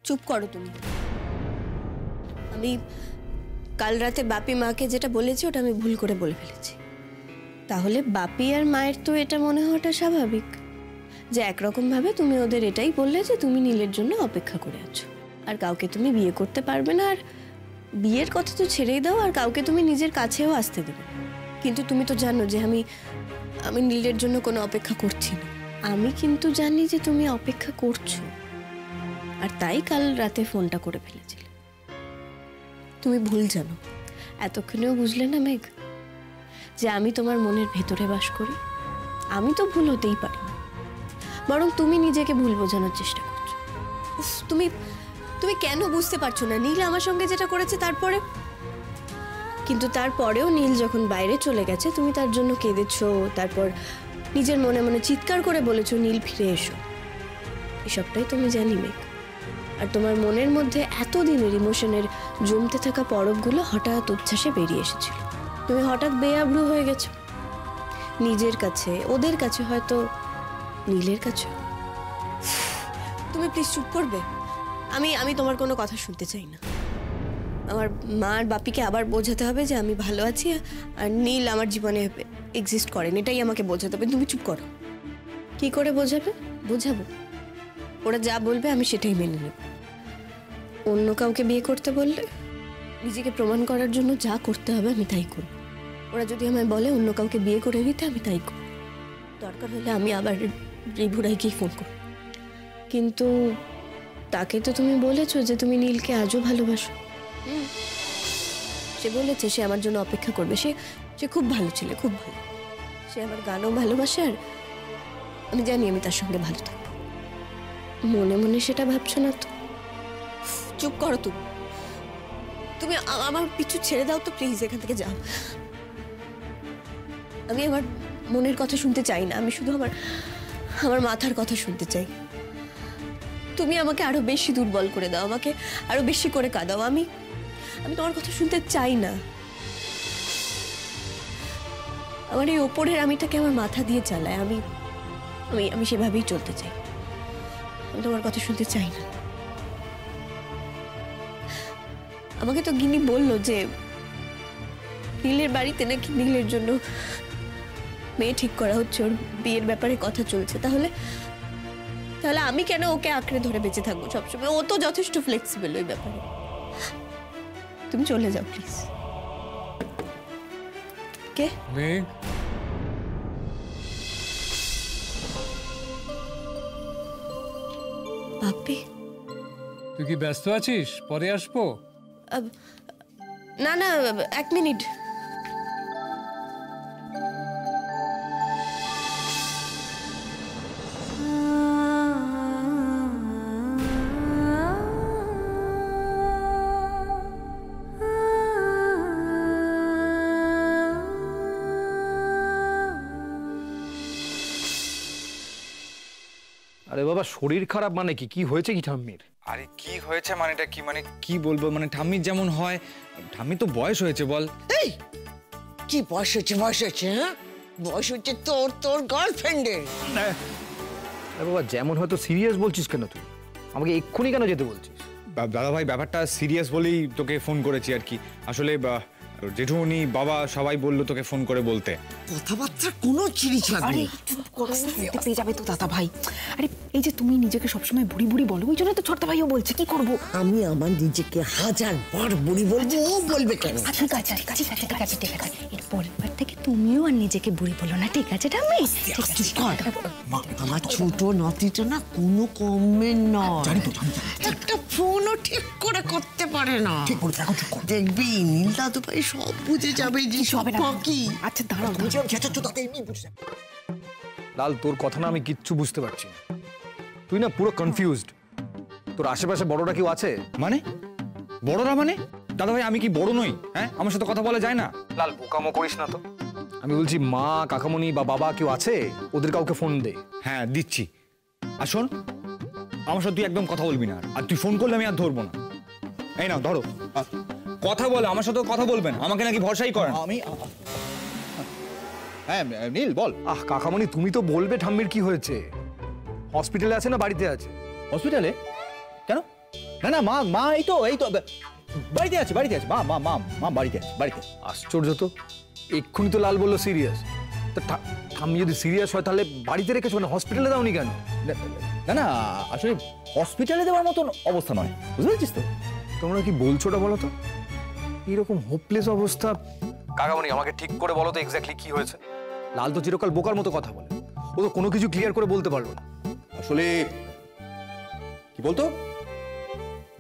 চুপ করো তুমি। আমি কাল রাতে বাপি মাকে যেটা বলেছি ওটা আমি ভুল করে বলে ফেলেছি। তাহলে বাপি আর মায়ের তো এটা মনে হওয়াটা স্বাভাবিক যে একরকম ভাবে তুমি ওদের এটাই বললে যে তুমি নীলের জন্য অপেক্ষা করে আছো, আর কাউকে তুমি বিয়ে করতে পারবে না, আর বিয়ের কথা তো ছেড়েই দাও, আর কাউকে তুমি নিজের কাছেও আসতে দেবে। কিন্তু তুমি তো জানো যে আমি নীলের জন্য কোনো অপেক্ষা করছি না। আমি কিন্তু জানি যে তুমি অপেক্ষা করছো, আর তাই কাল রাতে ফোনটা করে ফেলেছিলে। তুমি ভুল জানো, এতক্ষণেও বুঝলে না মেঘ যে আমি তোমার মনের ভেতরে বাস করি? আমি তো ভুল হতেই পারি না, বরং তুমি নিজেকে ভুল বোঝানোর চেষ্টা করছো। তুমি তুমি কেন বুঝতে পারছো না নীল আমার সঙ্গে যেটা করেছে? কিন্তু তারপরেও নীল যখন বাইরে চলে গেছে তুমি তার জন্য কেঁদেছো, তারপর নিজের মনে মনে চিৎকার করে বলেছো নীল ফিরে এসো। এসবটাই তুমি জানি মেঘ। আর তোমার মনের মধ্যে এতদিনের ইমোশনের জমতে থাকা পরবগুলো হঠাৎ উচ্ছ্বাসে বেরিয়ে এসেছিল। তুমি হঠাৎ বেআব্রু হয়ে গেছো নিজের কাছে, ওদের কাছে, হয়তো নীলের কাছে। তুমি প্লিজ চুপ করবে? আমি তোমার কোনো কথা শুনতে চাই না। আমার মা আর বাপিকে আবার বোঝাতে হবে যে আমি ভালো আছি আর নীল আমার জীবনে এক্সিস্ট করেন, এটাই আমাকে বোঝাতে হবে। তুমি চুপ করো। কি করে বোঝাবো? ওরা যা বলবে আমি সেটাই মেনে নেব। অন্য কাউকে বিয়ে করতে বললে নিজেকে প্রমাণ করার জন্য যা করতে হবে আমি তাই করব। ওরা যদি আমায় বলে অন্য কাউকে বিয়ে করে দিতে, আমি তাই করব। দরকার হলে আমি আবার রিভুরাইকেই ফোন করব। কিন্তু তাকে তো তুমি বলেছো যে তুমি নীলকে আজও ভালোবাসো। সে বলেছে সে আমার জন্য অপেক্ষা করবে। সে খুব ভালো ছেলে, খুব ভালো। সে আমার গানও ভালোবাসে, আর আমি জানি আমি তার সঙ্গে ভালো থাকবো। মনে মনে সেটা ভাবছো না তো? চুপ করো তুমি আমার পিছু ছেড়ে দাও তো প্লিজ, এখান থেকে যাও। আমি আমার মনের কথা শুনতে চাই না, আমি শুধু আমার মাথার কথা শুনতে চাই। তুমি আমাকে আরো বেশি দুর্বল করে দাও, আমাকে আরো বেশি করে কাঁদাও। আমি তোমার কথা শুনতে চাই না। আমার এই ওপরের আমিটাকে আমার মাথা দিয়ে চালায়, আমি সেভাবেই চলতে চাই। আমি তোমার কথা শুনতে চাই না। আমাকে তো গিনি বললো যে নীলের বাড়িতে নাকি নীলের জন্য মেয়ে ঠিক করা হচ্ছে, ওর বিয়ের ব্যাপারে কথা চলছে। তাহলে আমি কেন ওকে আঁকড়ে ধরে বেঁচে থাকবো সবসময়? ও তো যথেষ্ট ফ্লেক্সিবল ওই ব্যাপারে। তুমি চলে যাও প্লিজ। কে? মেঘ, বাপি, তুই কি ব্যস্ত আছিস? পরে আসবো। না 1 মিনিট। আরে বাবা, শরীর খারাপ মানে কি? কি হয়েছে কি ঠাম্মির? আরে কি হয়েছে মানেটা কি? মানে কি বলবো, মানে ঠাম্মির যেমন হয়, ঠাম্মি তো বয়স হয়েছে। বল এই কি বয়স হয়েছে? হ্যাঁ, বয়স হচ্ছে তোর গার্লফ্রেন্ডের। আরে বাবা, যেমন হয়তো সিরিয়াস বলছিস কেন তুই? আমাকে এক্ষুনি কেন যেতে বলছিস? দাদা ভাই, ব্যাপারটা সিরিয়াস বলেই তোকে ফোন করেছি আর কি। আসলে জেঠুমনি, বাবা সবাই বললো তোকে ফোন করে বলতে। কথাবার্তা কোনো চিরিচ লাগবে। পেয়ে যাবে তো দাদা ভাই। আরে এই যে তুমি নিজেকে সবসময় বুড়ি বুড়ি বলো, ওই জন্য তো ছোটদা ভাইও বলছে। কি করবো? আমি আমার নিজেকে 1000 বার বুড়ি বলবো, ও বলবে কেন? ঠিক আছে এর পরের থেকে তুমিও আর নিজেকে বুড়ি বলো না, ঠিক আছে ঠাম্মি? আমার ছোট নাতিটা না কোনো কমেন্ট নয়, একটা ফোনও ঠিক করে করতে পারে না। দেখবি নীল দাদু ভাই সব বুঝে যাবে যে সব কি। আচ্ছা দাঁড়াও, লাল, তোর কথা না আমি কিচ্ছু বুঝতে পারছি না। তুই না পুরো কনফিউজড। তোর আশেপাশে বড়রা কেউ আছে? মানে বড়রা মানে? দাদা ভাই, আমি কি বড় নই? হ্যাঁ, আমার সাথে কথা বলা যায় না? লাল, বোকামো করিস না তো। আমি বলছি মা, কাকামণি বা বাবা কেউ আছে? ওদের কাউকে ফোন দে। হ্যাঁ, দিচ্ছি। আর শোন, আমার সাথে তুই একদম কথা বলবি না। আর তুই ফোন করলে আমি আর ধরবো না। এই নাও, ধরো। কথা বলে, আমার সাথে কথা বলবেন। আমাকে নাকি ভরসাই করেন। হ্যাঁ নীল, বল। কাকামণি, তুমি তো বলবে ঠাম্মির কি হয়েছে। হসপিটালে আছে না বাড়িতে আছে? হসপিটালে? কেন? না না মা মা এই তো বাড়িতে আছে মা মা মা মা বাড়িতে আছে আশ্চর্য তো, এক্ষুনি তো লাল বললো সিরিয়াস। তা ঠাম্মি যদি সিরিয়াস হয় তাহলে বাড়িতে রেখেছো, মানে হসপিটালে দাওনি কেন? না না আসলে হসপিটালে দেওয়ার মতন অবস্থা নয়, বুঝতে পারছিস তো। তোমরা কি বলছো ওটা বলো তো, এইরকম হোপলেস অবস্থা। কাকামণি আমাকে ঠিক করে বলো তো এক্স্যাক্টলি কি হয়েছে। লাল তো চিরকাল বোকার মতো কথা বলে, ও তো কোনো কিছু ক্লিয়ার করে বলতে পারলো না। আসলে কি বলতো,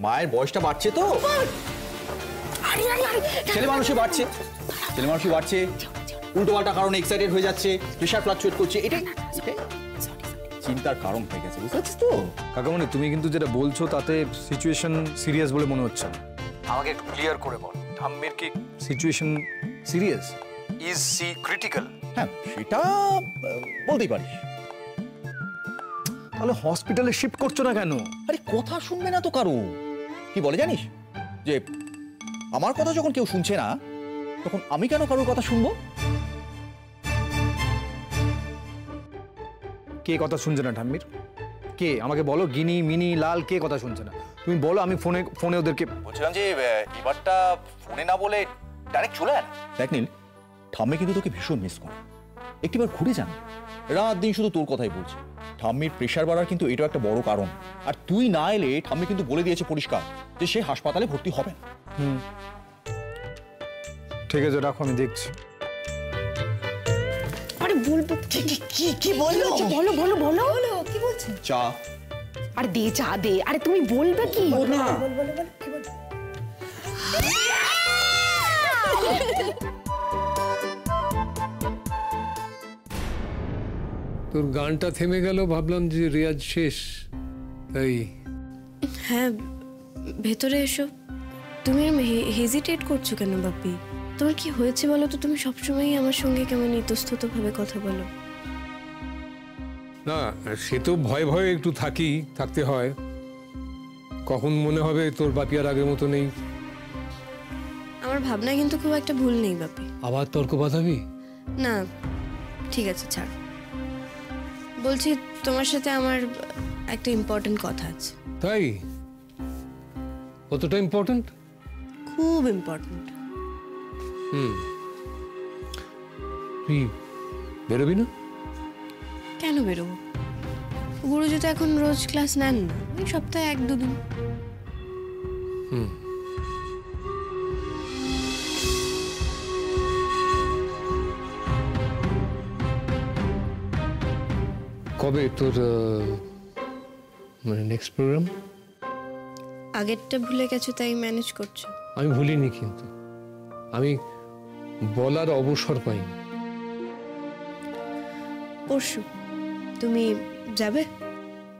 মায়ের বয়সটা বাড়ছে তো, ছেলে মানুষই বাড়ছে, উল্টো পাল্টা কারণে এক্সাইটেড হয়ে যাচ্ছে, প্রেশার ফ্লাকচুয়েট করছে, এটাই চিন্তার কারণ হয়ে গেছে, বুঝতে পারছিস তো। কাকামণি তুমি কিন্তু যেটা বলছো তাতে সিচুয়েশন সিরিয়াস বলে মনে হচ্ছে না। আমাকে একটু ক্লিয়ার করে বল, ঠাম্মির কি situation serious? Is she critical? হ্যাঁ সেটা বলতেই পারিস। তাহলে হসপিটালে শিফট করছো না কেন? আরে কথা শুনবে না তো কারো, কি বলে জানিস, যে আমার কথা যখন কেউ শুনছে না তখন আমি কেন কারোর কথা শুনবো? কে কথা শুনছে না ঠাম্মির? কে আমাকে বলো, গিনি মিনি লাল কে কথা শুনছে না? তুমি বলো, আমি ফোনে ওদেরকে বলছিলাম যে এবারটা ফোনে না বলে ডাইরেক্ট চলে আয়। দেখ নীল, ঠাম্মি কিন্তু তোকে ভীষণ মিস করে, একটিবার ঘুরে যান, রাত দিন শুধু তোর কথাই বলছে। ঠাম্মির প্রেশার বাড়ার কিন্তু এটাও একটা বড় কারণ, আর তুই না এলে ঠাম্মি কিন্তু বলে দিয়েছে পরিষ্কার যে সে হাসপাতালে ভর্তি হবে না। ঠিক আছে রাখো, আমি দেখছি। আরে বলবো কি বললো? বলো বলো বলো বলো কি বলছে? চা আরে দে চা দে, আরে তুমি বলবে কি? না তোর গানটা থেমে গেল, ভাবলাম যে রেয়াজ শেষ, তাই। হ্যাঁ, ভেতরে এসো। তুমি হেজিটেট করছো কেন বাপি? তোমার কি হয়েছে বলো তো? তুমি সবসময়ই আমার সঙ্গে কেমন ইতস্ততভাবে কথা বলো। না সে তো ভয়ে ভয়ে একটু থাকতে হয়, কখন মনে হবে তোর বাপি আর আগের মতো নেই। আমার ভাবনা কিন্তু খুব একটা ভুল নেই বাপি। আবার তর্ক বাঁধাবি? না ঠিক আছে ছাড়, বলছি তোমার সাথে আমার একটা ইম্পর্টেন্ট কথা আছে। তাই? কতটা ইম্পর্টেন্ট? খুব ইম্পর্টেন্ট। তুই বেরোবি না? কেন বেরোবো? গুরুজি তো এখন রোজ ক্লাস নেন না, ওই সপ্তাহে 1-2 দিন। কবে তোর মানে নেক্সট প্রোগ্রাম? আগেরটা ভুলে গেছো তাই ম্যানেজ করছো। আমি ভুলিনি, কিন্তু আমি বলার অবসর পাইনি। পরশু তুমি যাবে?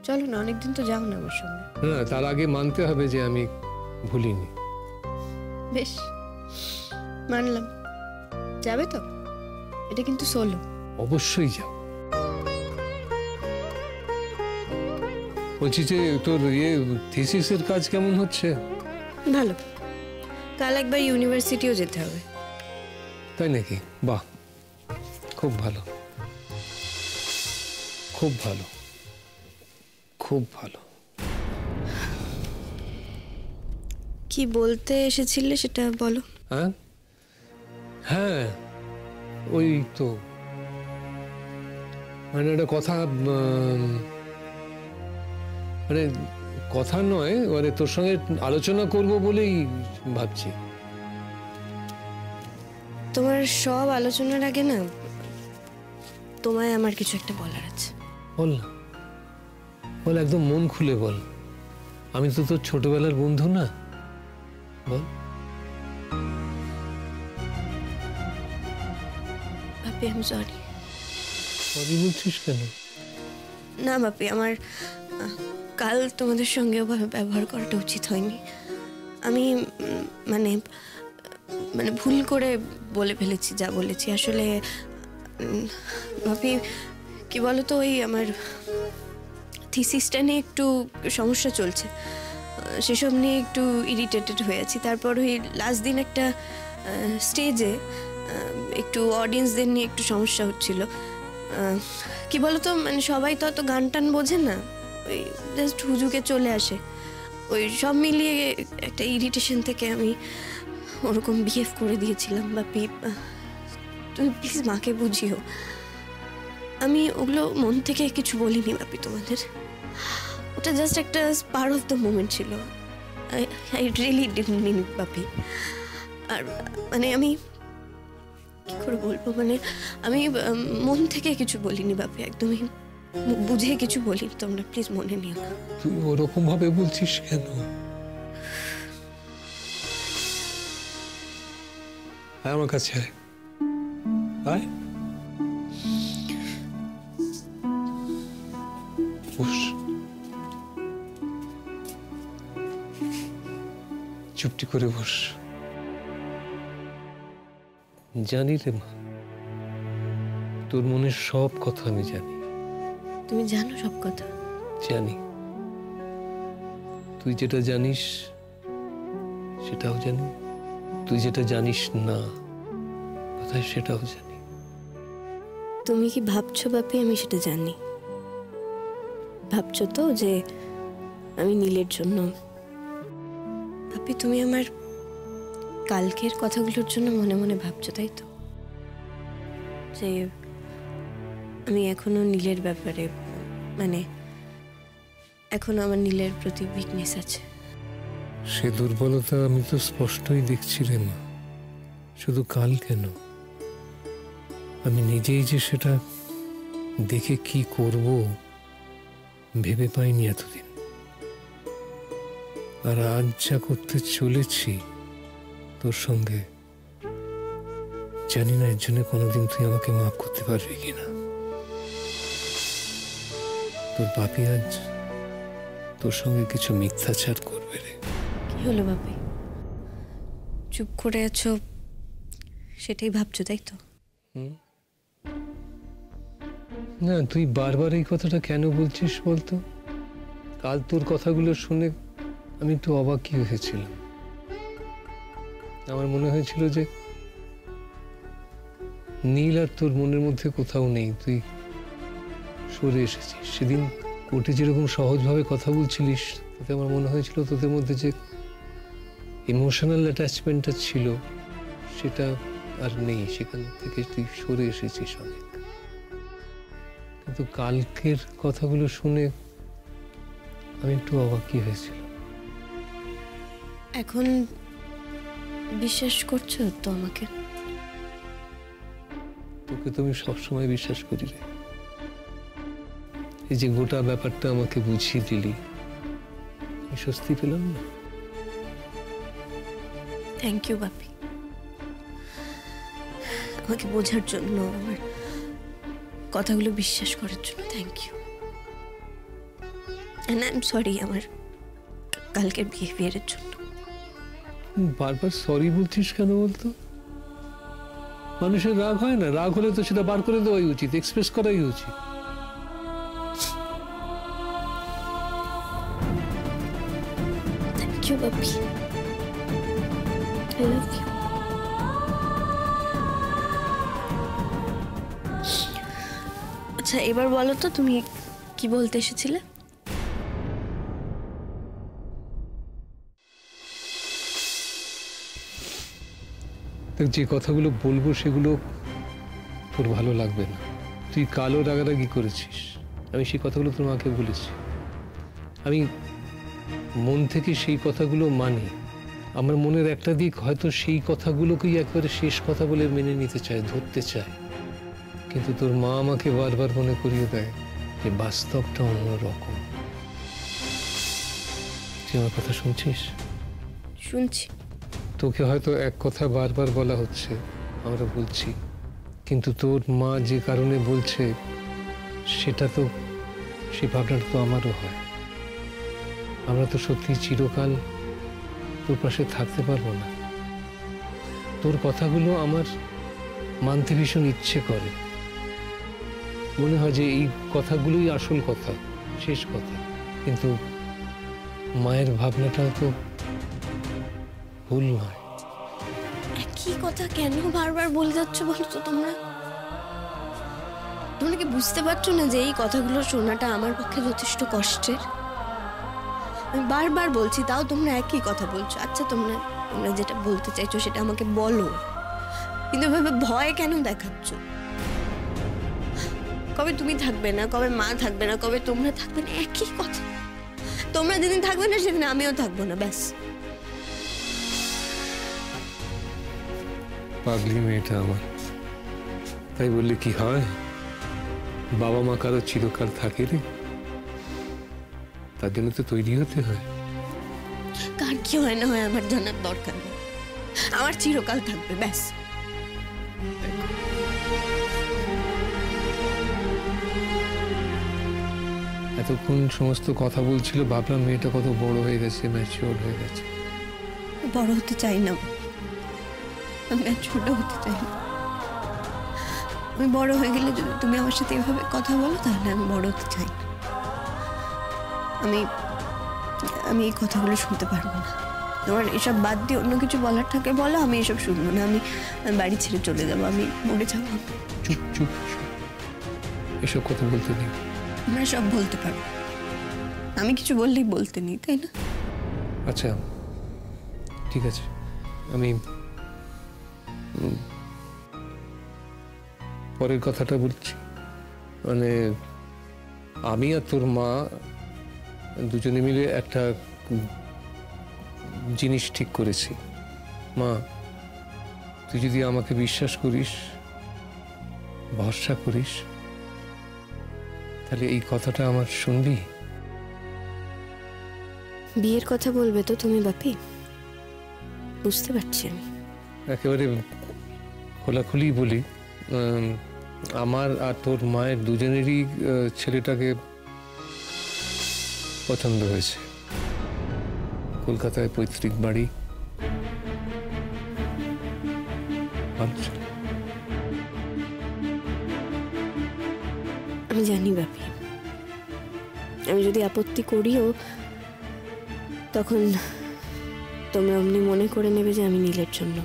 চলো না, অনেকদিন তো যাও না আমার সঙ্গে। না তার আগে মানতে হবে যে আমি ভুলিনি। বেশ মানলাম, যাবে তো? এটা কিন্তু সোলো। অবশ্যই যাও। বলছি যে তোর থিসিসের কাজ কেমন হচ্ছে? ভালো, কাল একবার ইউনিভার্সিটিও যেতে হবে। তাই নাকি? বাহ, খুব ভালো, খুব ভালো, খুব ভালো। কি বলতে এসেছিলে সেটা বলো। হ্যাঁ হ্যাঁ, ওই তো মানে একটা কথা, মানে কথা নয়, মানে তোর সঙ্গে আলোচনা করব বলেই ভাবছি। তোমার সব আলোচনার আগে না তোমায় আমার কিছু একটা বলার আছে। বল না, বল, একদম মন খুলে বল। আমি তো তোর ছোটবেলার বন্ধু না, বল। বাপি আমি সরি। সরি বলছিস কেন? না বাপি, আমার কাল তোমাদের সঙ্গে ওভাবে ব্যবহার করাটা উচিত হয়নি। আমি মানে মানে ভুল করে বলে ফেলেছি যা বলেছি। আসলে বাপি কি বলতো, ওই আমার থিসিসটা নিয়ে একটু সমস্যা চলছে, সেসব নিয়ে একটু ইরিটেটেড হয়ে আছি। তারপর ওই লাস্ট দিন একটা স্টেজে একটু অডিয়েন্সদের নিয়ে একটু সমস্যা হচ্ছিল। কি বলতো, মানে সবাই তো অত গান টান বোঝে না, ওই জাস্ট হুজুকে চলে আসে। ওই সব মিলিয়ে একটা ইরিটেশন থেকে আমি ওরকম বিহেভ করে দিয়েছিলাম। বাপি, তুমি প্লিজ মাকে বুঝিও। আমি ওগুলো মন থেকে কিছু বলিনি বাপি তোমাদের। ওটা জাস্ট একটা পার্ট অফ দ্য মোমেন্ট ছিল। আই রিয়েলি ডিডন্ট মিন ইট বাপি। আর মানে আমি কি করে বলবো, মানে আমি মন থেকে কিছু বলিনি বাপি, একদমই বুঝে কিছু বলিনি। তোমরা প্লিজ মনে নিও না। তুই ওরকম ভাবে বলছিস কেন? আয় আমার কাছে, আয় আয়, বস। চুপটি করে বস। জানি রে মা, তোর মনের সব কথা আমি জানি। তুমি জানো সব কথা? জানি। তুই যেটা জানিস সেটাও জানি, তুই যেটা জানিস না কোথায় সেটাও জানি। তুমি কি ভাবছো বাপি আমি সেটা জানি? ভাবছো তো যে আমি নীলের জন্য? বাপি, তুমি আমার কালকের কথাগুলোর জন্য মনে মনে ভাবছো, তাই তো? যে আমি এখনো নীলের ব্যাপারে, মানে এখনো আমার নীলের প্রতি উইকনেস আছে। সে দুর্বলতা আমি তো স্পষ্টই দেখছি রে মা। শুধু কাল কেন, আমি নিজেই যে সেটা দেখে কি করব ভেবে পাইনি এতদিন। আর আজ যা করতে চলেছি তোর সঙ্গে, জানি না এর জন্য কোনোদিন তুই আমাকে মাফ করতে পারবি কিনা। তোর বাপি আজ তোর সঙ্গে কিছু মিথ্যাচার করবে রে। কি হলো বাপি, চুপ করে আছো? সেটাই ভাবছো, তাই তো? না, তুই বারবার এই কথাটা কেন বলছিস বলতো? কাল তোর কথাগুলো শুনে আমি একটু অবাকই হয়েছিলাম। আমার মনে হয়েছিল যে নীল আর তোর মনের মধ্যে কোথাও নেই, তুই সরে এসেছিস। সেদিন কোর্টে যেরকম সহজভাবে কথা বলছিলিস, তাতে আমার মনে হয়েছিল তোদের মধ্যে যে ইমোশনাল অ্যাটাচমেন্টটা ছিল সেটা আর নেই, সেখান থেকে তুই সরে এসেছিস অনেক। কিন্তু কালকের কথাগুলো শুনে আমি একটু অবাকই হয়েছিলাম। এখন বিশ্বাস করছো তো আমাকে? তোকে তো আমি সবসময় বিশ্বাস করি রে। এই যে গোটা ব্যাপারটা আমাকে বুঝিয়ে দিলি, আমি স্বস্তি পেলাম না? থ্যাংক ইউ বাপি, আমাকে বোঝার জন্য, আমার কথাগুলো বিশ্বাস করার জন্য thank you. And I am sorry আমার কালকের বিহেভিয়ারের জন্য। বারবার সরি বলছিস কেন বলতো? মানুষের রাগ হয় না? রাগ হলে তো সেটা বার করে দেওয়াই উচিত, এক্সপ্রেস করাই উচিত। থ্যাংক ইউ বাপি, আই লাভ ইউ। আচ্ছা, এবার বলো তো তুমি কি বলতে এসেছিলে? যে কথাগুলো বলবো সেগুলো তোর ভালো লাগবে না। তুই কালো রাগারাগি করেছিস, আমি সেই কথাগুলো তোর মাকে বলেছি। আমি মন থেকে সেই কথাগুলো মানি। আমার মনের একটা দিক হয়তো সেই কথাগুলোকেই একবারে শেষ কথা বলে মেনে নিতে চায়, ধরতে চায়। কিন্তু তোর মা আমাকে বারবার মনে করিয়ে দেয় যে বাস্তবটা অন্যরকম। তুই আমার কথা শুনছিস? শুনছি। তোকে হয়তো এক কথা বারবার বলা হচ্ছে, আমরা বলছি, কিন্তু তোর মা যে কারণে বলছে সেটা তো, সেই ভাবনাটা তো আমারও হয়। আমরা তো সত্যি চিরকাল তোর পাশে থাকতে পারবো না। তোর কথাগুলো আমার মানতে ভীষণ ইচ্ছে করে। মনে হয় যে এই কথাগুলোই আসল কথা, শেষ কথা। কিন্তু মায়ের ভাবনাটাও তো ভুল নয়। একই কথা কেন বারবার বলে যাচ্ছ বলো তো তোমরা? তোমরা কি বুঝতে পারছো না যে এই কথাগুলো শোনাটা আমার পক্ষে যথেষ্ট কষ্টের? আমি বারবার বলছি, তাও তোমরা একই কথা বলছো। আচ্ছা, তোমরা তোমরা যেটা বলতে চাইছো সেটা আমাকে বলো, কিন্তু এভাবে ভয় কেন দেখাচ্ছ? কবে তুমি থাকবে না, কবে মা থাকবে না, কবে তোমরা থাকবে না, একই কথা। তোমরা যেদিন থাকবে না সেদিন আমিও থাকবো না, ব্যাস। পাগলি মেয়েটা আমার, তাই বললে কি হয়? বাবা মা কারো চিরকাল থাকে রে, তার জন্য তো তৈরি হতে হয়। কার কি হয় না হয় আমার জানার দরকার নেই, আমার চিরকাল থাকবে, ব্যাস। এতক্ষণ সমস্ত কথা বলছিল, ভাবলাম মেয়েটা কত বড় হয়ে গেছে, ম্যাচিওর হয়ে গেছে। বড় হতে চাই না আমি, আর ছোট হতে চাই না। আমি বড় হয়ে গেলে যদি তুমি আমার সাথে এভাবে কথা বলো, তাহলে আমি বড় হতে চাই না। আমি আমি এই কথাগুলো শুনতে পারবো না। তোমার এসব বাদ দিয়ে অন্য কিছু বলার থাকে বলো, আমি এসব শুনবো না। আমি বাড়ি ছেড়ে চলে যাবো, আমি মরে যাবো। চুপ চুপ চুপ, এসব কথা বলতে নেই। আমরা সব বলতে পারো, আমি কিছু বললেই বলতে নেই, তাই না? আচ্ছা ঠিক আছে, আমি পরের কথাটা বলছি। মানে আমি আর তোর মা দুজনে মিলে একটা জিনিস ঠিক করেছি। মা, তুই যদি আমাকে বিশ্বাস করিস, ভরসা করিস, তাহলে এই কথাটা আমার শুনবি? বিয়ের কথা বলবে তো তুমি বাপি? বুঝতে পারছি আমি। একেবারে খোলাখুলি বলি, আমার আর তোর মায়ের দুজনেরই ছেলেটাকে পছন্দ হয়েছে। কলকাতায় পৈতৃক বাড়ি, ভালো ছেলে। আমি জানি বাপি, আমি যদি আপত্তি করিও তখন তোমরা অমনি মনে করে নেবে যে আমি নীলের জন্য।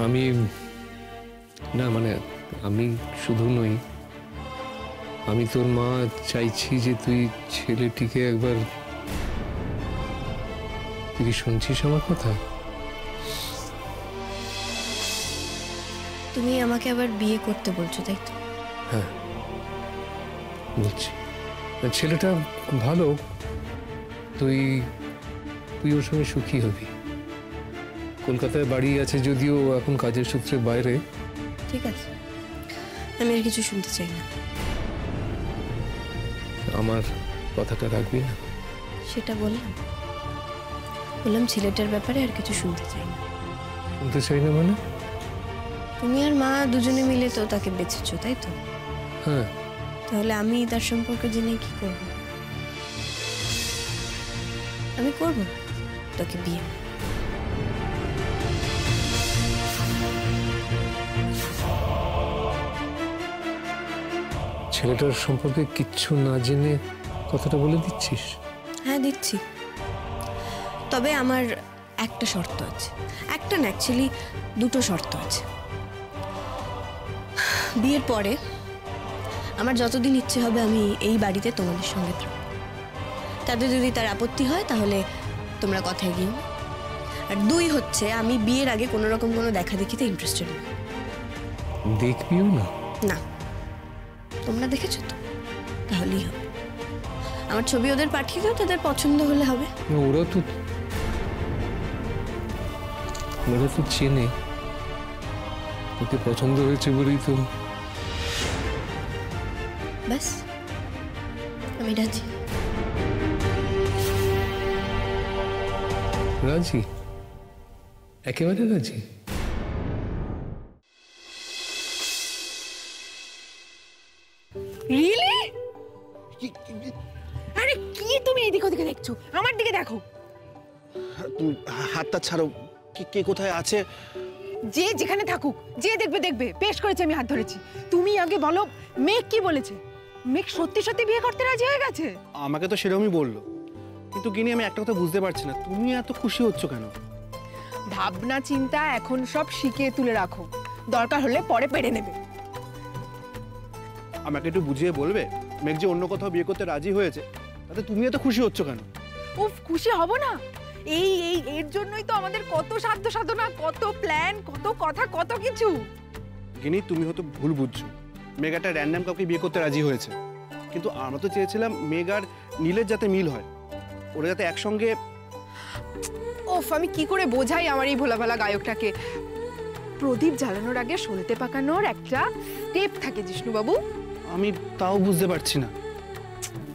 আমি না, মানে আমি শুধু নই, আমি তোর মা চাইছি যে তুই ছেলেটিকে একবার, তুই কি শুনছিস আমার কথা? তুমি আমাকে আবার বিয়ে করতে বলছো, তাই তো? হ্যাঁ বলছি। ছেলেটা ভালো, তুই তুই ওর সঙ্গে সুখী হবি। কলকাতায় বাড়ি আছে যদিও, এখন কাজের সূত্রে বাইরে। ঠিক আছে, আমি আর কিছু শুনতে চাই না। আমার কথাটা রাখবি না? সেটা বললাম, বললাম ছেলেটার ব্যাপারে আর কিছু শুনতে চাই না। শুনতে চাই না মানে? তুমি আর মা দুজনে মিলে তো তাকে বেঁচেছো, তাই তো? হ্যাঁ। তাহলে আমি তার সম্পর্কে জেনে কি করব? আমি করব তাকে বিয়ে। ছেলেটার সম্পর্কে কিচ্ছু না জেনে কথাটা বলে দিচ্ছিস? হ্যাঁ দিচ্ছি, তবে আমার একটা শর্ত আছে। একটা না, অ্যাকচুয়ালি দুটো শর্ত আছে। বিয়ের পরে আমার যতদিন ইচ্ছে হবে আমি এই বাড়িতে তোমাদের সঙ্গে থাকবো। তাতে যদি তার আপত্তি হয় তাহলে তোমরা কথা এগিয়ে। আর দুই হচ্ছে, আমি বিয়ের আগে কোনো রকম কোনো দেখা দেখিতে ইন্টারেস্টেড না। দেখবিও না? না। তোমরা দেখেছো তো, তাহলেই হবে। আমার ছবি ওদের পাঠিয়ে দাও, তাদের পছন্দ হলে হবে। ওরা তো চেনে, ওকে পছন্দ হয়েছে বলেই তো। ব্যাস, আমি রাজি। রাজি? একেবারে রাজি? রিয়েলি? আরে কি তুমি এদিক ওদিকে দেখছো? আমার দিকে দেখো। তুমি হাতটা ছাড়ো। কে কোথায় আছে? যে যেখানে থাকুক, যে দেখবে দেখবে। বেশ করেছে আমি হাত ধরেছি। তুমি আগে বলো, মেঘ কি বলেছে? মেঘ সত্যি সত্যি বিয়ে করতে রাজি হয়ে গেছে? আমাকে তো সেরকমই বললো, কিন্তু গিনি আমি একটা কথা বুঝতে পারছি না, তুমি এত খুশি হচ্ছ কেন? ভাবনা চিন্তা এখন সব শিখিয়ে তুলে রাখো, দরকার হলে পরে পেড়ে নেবে। আমাকে একটু বুঝিয়ে বলবে মেঘ যে অন্য কোথাও বিয়ে করতে রাজি হয়েছে তাতে তুমি এত খুশি হচ্ছ কেন? উফ, খুশি হব না? এর জন্যই তো আমাদের কত সাধ্য সাধনা, কত প্ল্যান, কত কথা, কত কিছু। গিনি, তুমি হয়তো ভুল বুঝছো। মেঘ একটা র্যান্ডম কাউকে বিয়ে করতে রাজি হয়েছে, কিন্তু আমরা তো চেয়েছিলাম মেঘ আর নীলের যাতে মিল হয়, ওরা যাতে একসঙ্গে। ওফ, আমি কি করে বোঝাই আমার এই ভোলাভালা গায়কটাকে। প্রদীপ জ্বালানোর আগে সলতে পাকানোর একটা স্টেপ থাকে জিষ্ণুবাবু। আমি তাও বুঝতে পারছি না।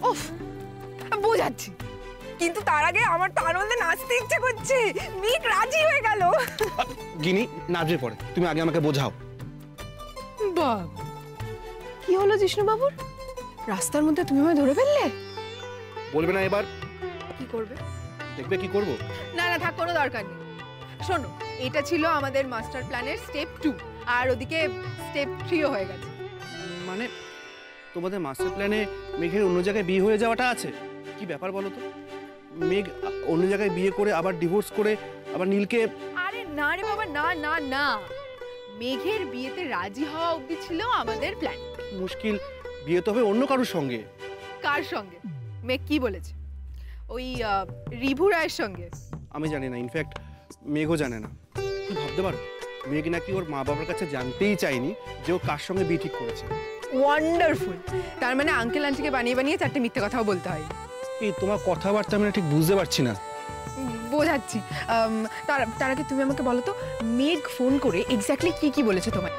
ওফ, বোঝাচ্ছি, কিন্তু তার আগে আমার তো আনন্দে নাচতে ইচ্ছে করছে। মেঘ রাজি হয়ে গেল। গিনি, নাচবে পরে, তুমি আগে আমাকে বোঝাও। বাহ, কি হলো জিষ্ণুবাবুর? রাস্তার মধ্যে তুমি আমায় ধরে ফেললে? বলবে না এবার? কি করবে? দেখবে কি করব। না না, থাক, কোনো দরকার নেই। শোনো, এটা ছিল আমাদের মাস্টার প্ল্যানের স্টেপ 2, আর ওদিকে স্টেপ 3ও হয়ে গেছে। মানে তোমাদের মাস্টার প্ল্যানে মেঘের অন্য জায়গায় বিয়ে হয়ে যাওয়াটা আছে? কি ব্যাপার বলো তো? মেঘ অন্য জায়গায় বিয়ে করে আবার ডিভোর্স করে আবার নীলকে। আরে না রে বাবা, না না না, মেঘের বিয়েতে রাজি হওয়া অবধি ছিল আমাদের প্ল্যান। মুশকিল, বিয়ে তো হবে অন্য কারোর সঙ্গে। কার সঙ্গে? মেঘ কি বলেছে? ওই রিভু রায়ের সঙ্গে? আমি জানি না, ইনফ্যাক্ট মেঘও জানে না। তুই ভাবতে পারো, মেঘ নাকি ওর মা বাবার কাছে জানতেই চায়নি যে ও কার সঙ্গে বিয়ে ঠিক করেছে। ওয়ান্ডারফুল! তার মানে আঙ্কেল আন্টিকে বানিয়ে বানিয়ে 4টে মিথ্যে কথাও বলতে হয়। এই তোমার কথাবার্তা আমি ঠিক বুঝতে পারছি না। বোঝাচ্ছি। তার আগে তুমি আমাকে বলো তো, মেঘ ফোন করে এক্স্যাক্টলি কি কি বলেছে তোমায়?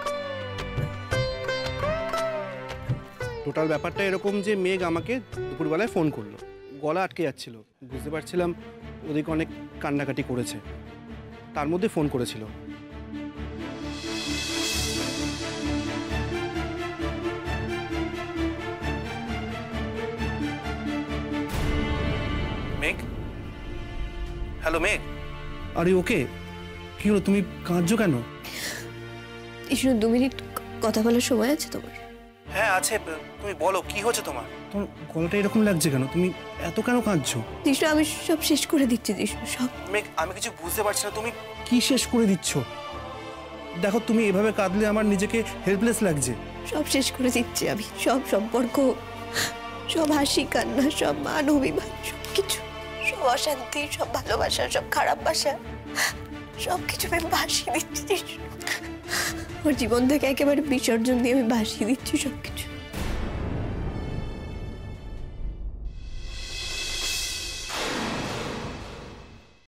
টোটাল ব্যাপারটা এরকম যে মেঘ আমাকে দুপুরবেলায় ফোন করলো, গলা আটকে যাচ্ছিল, বুঝতে পারছিলাম ওদিকে অনেক কান্নাকাটি করেছে, তার মধ্যে ফোন করেছিল। মেঘ, হ্যালো মেঘ, আরে ওকে, কি হলো, তুমি কাঁদছো কেন? ইসু, 2 মিনিট কথা বলার সময় আছে তোমার? হ্যাঁ আছে, তুমি বলো কি হয়েছে তোমার? তোমার গলাটা এরকম লাগছে কেন? তুমি এত কেন কাঁদছো? জিষ্ণু, আমি সব শেষ করে দিচ্ছি জিষ্ণু, সব। মেঘ, আমি কিছু বুঝতে পারছি না, তুমি কি শেষ করে দিচ্ছ? দেখো, তুমি এভাবে কাঁদলে আমার নিজেকে হেল্পলেস লাগছে। সব শেষ করে দিচ্ছি আমি, সব সম্পর্ক, সব হাসি কান্না, সব মান অভিমান, সব কিছু, সব অশান্তি, সব ভালোবাসা, সব খারাপ বাসা, সব কিছু আমি ভাসিয়ে দিচ্ছি জিষ্ণু। ওর জীবন থেকে একেবারে বিসর্জন দিয়ে আমি ভাসিয়ে দিচ্ছি সব কিছু।